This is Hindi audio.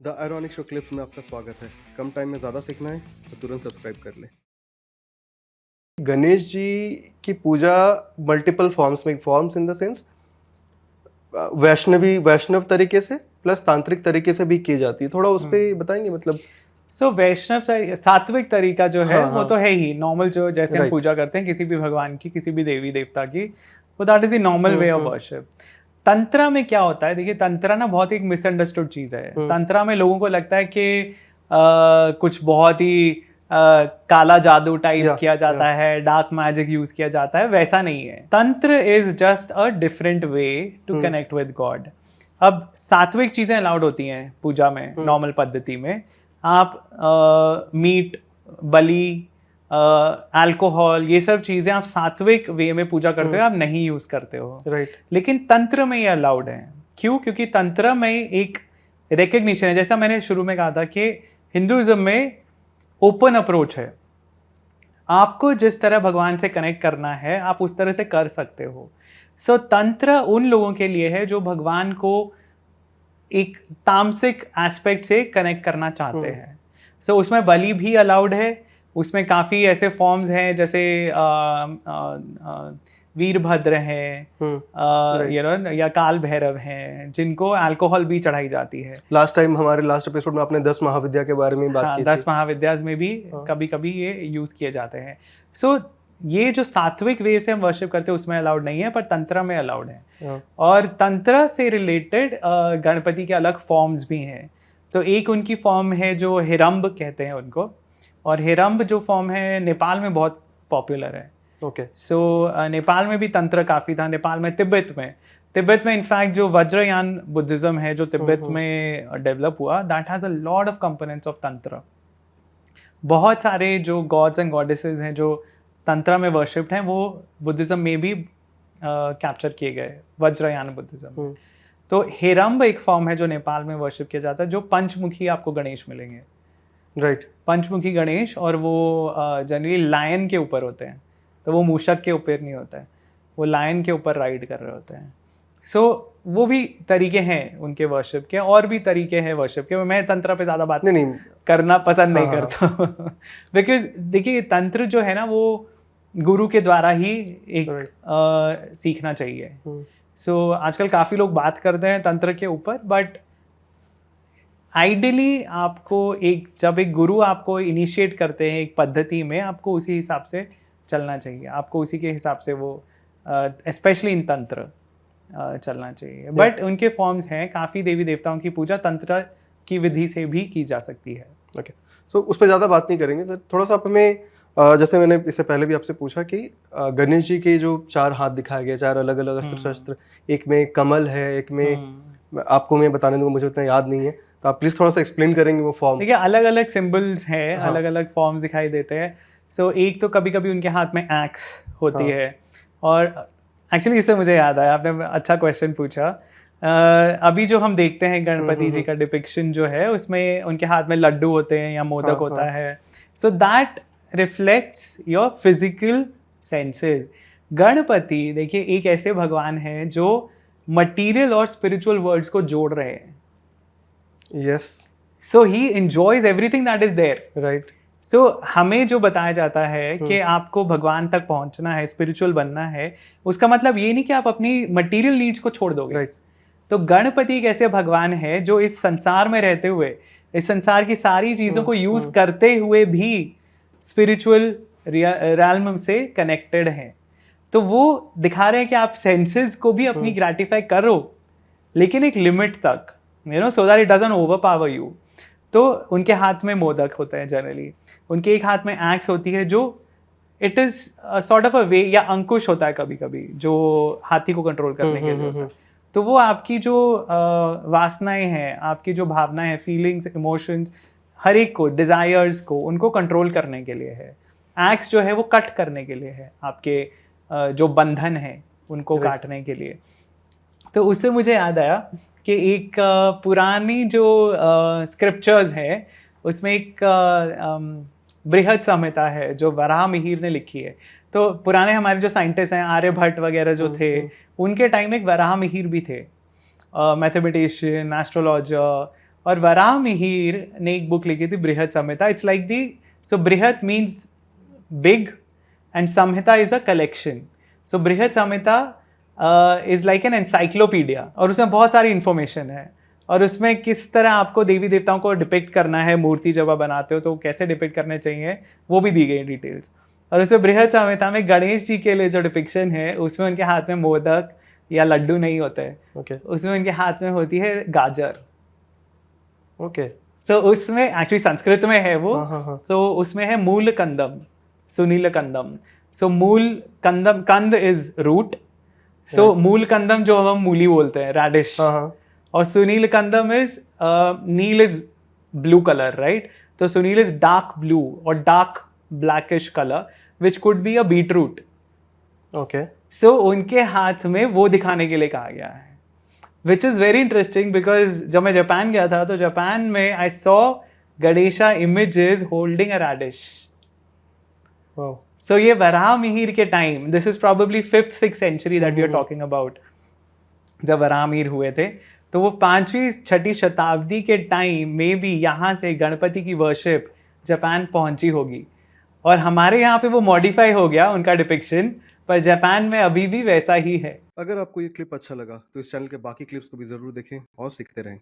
द आयरॉनिक शो क्लिप्स में आपका स्वागत है। कम टाइम में ज़्यादा सीखना है तो तुरंत सब्सक्राइब कर लें। गणेश जी की पूजा मल्टीपल फॉर्म्स में, फॉर्म्स इन द सेंस वैष्णव तरीके से प्लस तांत्रिक तरीके से भी की जाती है। थोड़ा उस पे बताएंगे मतलब। वैष्णव सात्विक तरीका जो है हाँ वो हाँ तो है ही नॉर्मल, जो जैसे हम राइट। पूजा करते हैं किसी भी भगवान की, किसी भी देवी देवता की, वो that is the normal way of hmm worship. Tantra में क्या होता है, देखिए तंत्रा ना बहुत एक मिसअंडरस्टूड चीज है। तंत्रा में लोगों को लगता है कि कुछ बहुत ही काला जादू टाइप किया या जाता है, डार्क मैजिक यूज किया जाता है, वैसा नहीं है। Tantra is just a different way to connect with God. अब सात्विक चीजें अलाउड होती हैं पूजा में, नॉर्मल पद्धति में। आप मीट, बलि, अल्कोहल, ये सब चीज़ें आप सात्विक वे में पूजा करते हो, आप नहीं यूज़ करते हो। राइट। लेकिन तंत्र में ये अलाउड है। क्यों? क्योंकि तंत्र में एक रिकग्निशन है, जैसा मैंने शुरू में कहा था कि हिंदुइज्म में ओपन अप्रोच है। आपको जिस तरह भगवान से कनेक्ट करना है आप उस तरह से कर सकते हो। सो तंत्र उन लोगों के लिए है जो भगवान को एक तामसिक एस्पेक्ट से कनेक्ट करना चाहते हैं। सो उसमें बलि भी अलाउड है। उसमें काफ़ी ऐसे फॉर्म्स हैं जैसे वीरभद्र हैं, राइट। या काल भैरव हैं, जिनको अल्कोहल भी चढ़ाई जाती है। लास्ट टाइम हमारे लास्ट एपिसोड में आपने 10 महाविद्या के बारे में बात हाँ, की 10 थी। महाविद्यास में भी हाँ कभी कभी ये यूज़ किए जाते हैं। सो ये जो सात्विक वे से हम वर्शिप करते हैं उसमें अलाउड नहीं है, पर तंत्र में अलाउड है। हाँ और तंत्र से रिलेटेड गणपति के अलग फॉर्म्स भी हैं। तो एक उनकी फॉर्म है जो हिरंब कहते हैं उनको, और हिरंब जो फॉर्म है नेपाल में बहुत पॉपुलर है। ओके। सो नेपाल में भी तंत्र काफ़ी था। नेपाल में, तिब्बत में इनफैक्ट जो वज्रयान बुद्धिज्म है जो तिब्बत में डेवलप हुआ, that has a lot of components of तंत्र। बहुत सारे जो गॉड्स एंड गॉडेसेस हैं जो तंत्र में वर्शिप्ड हैं, वो बुद्धिज्म में भी कैप्चर किए गए, वज्रयान बुद्धिज्म में। तो हिरंब एक फॉर्म है जो नेपाल में वर्शिप किया जाता है, जो पंचमुखी आपको गणेश मिलेंगे। राइट। पंचमुखी गणेश, और वो जनरली लायन के ऊपर होते हैं। तो वो मूषक के ऊपर नहीं होता है, वो लायन के ऊपर राइड कर रहे होते हैं। सो वो भी तरीके हैं उनके वर्शिप के, और भी तरीके हैं वर्शिप के। मैं तंत्र पे ज़्यादा बात नहीं करना पसंद हाँ नहीं हाँ करता बिकॉज देखिए तंत्र जो है ना वो गुरु के द्वारा ही एक सीखना चाहिए। सो आजकल काफ़ी लोग बात करते हैं तंत्र के ऊपर, बट आइडियली आपको जब एक गुरु आपको इनिशिएट करते हैं एक पद्धति में, आपको उसी हिसाब से चलना चाहिए। आपको उसी के हिसाब से वो स्पेशली इन तंत्र चलना चाहिए। बट उनके फॉर्म्स हैं, काफ़ी देवी देवताओं की पूजा तंत्र की विधि से भी की जा सकती है। ओके। सो उस पर ज़्यादा बात नहीं करेंगे सर। थोड़ा सा आप हमें जैसे मैंने इससे पहले भी आपसे पूछा कि गणेश जी के जो 4 हाथ दिखाए गए, 4 अलग अलग अस्त्र शस्त्र, एक में कमल है, एक में आपको मैं बताने दूंगा, मुझे उतना याद नहीं है, तो आप प्लीज़ थोड़ा सा एक्सप्लेन करेंगे वो फॉर्म। देखिए अलग अलग सिंबल्स हैं, हाँ अलग अलग फॉर्म्स दिखाई देते हैं। सो एक तो कभी कभी उनके हाथ में एक्स होती हाँ है। और एक्चुअली इससे मुझे याद आया, आपने अच्छा क्वेश्चन पूछा। अभी जो हम देखते हैं गणपति जी का डिपिक्शन जो है, उसमें उनके हाथ में लड्डू होते हैं या मोदक होता है। So that reflects your physical senses. Ganpati देखिए एक ऐसे भगवान है जो मटीरियल और स्पिरिचुअल वर्ल्ड्स को जोड़ रहे हैं। Yes. So he enjoys everything that is there. Right. So हमें जो बताया जाता है कि आपको भगवान तक पहुंचना है, स्पिरिचुअल बनना है, उसका मतलब ये नहीं कि आप अपनी मटेरियल नीड्स को छोड़ दोगे। राइट। तो गणपति एक ऐसे भगवान है जो इस संसार में रहते हुए, इस संसार की सारी चीजों को यूज करते हुए भी स्पिरिचुअल रैल्म से कनेक्टेड हैं। तो वो दिखा रहे हैं कि आप सेंसेस को भी अपनी ग्रेटिफाई करो, लेकिन एक लिमिट तक, so that it doesn't overpower you. तो उनके हाथ में मोदक होते हैं जनरली, उनके एक हाथ में एक्स होती है जो it is sort of a way, या अंकुश होता है कभी कभी जो हाथी को कंट्रोल करने के लिए होता है। तो वो आपकी जो वासनाएं हैं, आपकी जो भावनाएं हैं, फीलिंग्स, इमोशंस, हर एक को, डिजायर्स को, उनको कंट्रोल करने के लिए है। एक्स जो है वो कट करने के लिए है, आपके जो बंधन है उनको काटने के लिए। तो उससे मुझे याद आया कि एक पुरानी जो स्क्रिप्चर्स है, उसमें एक बृहद संहिता है जो वराह मिहिर ने लिखी है। तो पुराने हमारे जो साइंटिस्ट हैं, आर्यभट्ट वगैरह जो थे, उनके टाइम एक वराह मिहिर भी थे, मैथमेटिशियन, एस्ट्रोलॉजर। और वराह मिहिर ने एक बुक लिखी थी बृहत संहिता. इट्स लाइक दी, so Brihat means big and Samhita is a collection. So Brihat Samhita is like an encyclopaedia, और उसमें बहुत सारी इंफॉर्मेशन है, और उसमें किस तरह आपको देवी देवताओं को डिपिक्ट करना है, मूर्ति जब आप बनाते हो तो कैसे डिपिक्ट करने चाहिए वो भी दी गई डिटेल्स. और उसमें बृहत संहिता में गणेश जी के लिए जो डिपिक्शन है उसमें उनके हाथ में मोदक या लड्डू नहीं होते हैं. ओके उसमें उनके हाथ में होती है गाजर. ओके. सो उसमें एक्चुअली संस्कृत में है वो. हाँ हाँ हाँ. सो उसमें है मूल कंदम, सुनील कंदम. सो मूल कंदम, कंद इज रूट. सो मूल कंदम जो हम मूली बोलते हैं, रेडिश. हाँ हाँ. और Sunil Kandam is, neel is blue colour, right? तो सुनील इज डार्क ब्लू और dark blackish colour which could be a beetroot. Okay. So उनके हाथ में वो दिखाने के लिए कहा गया है, which is very interesting because जब मैं जापान गया था तो जापान में I saw Ganesha images holding a radish. Wow. So ये वराह मिहिर के time, this is probably 5th-6th century that we are talking about, जब वराह मिहिर हुए थे, तो वो 5वीं-6ठी शताब्दी के टाइम में भी यहाँ से गणपति की वर्शिप जापान पहुंची होगी. और हमारे यहाँ पे वो मॉडिफाई हो गया उनका डिपिक्शन, पर जापान में अभी भी वैसा ही है. अगर आपको ये क्लिप अच्छा लगा तो इस चैनल के बाकी क्लिप्स को भी जरूर देखें और सीखते रहें.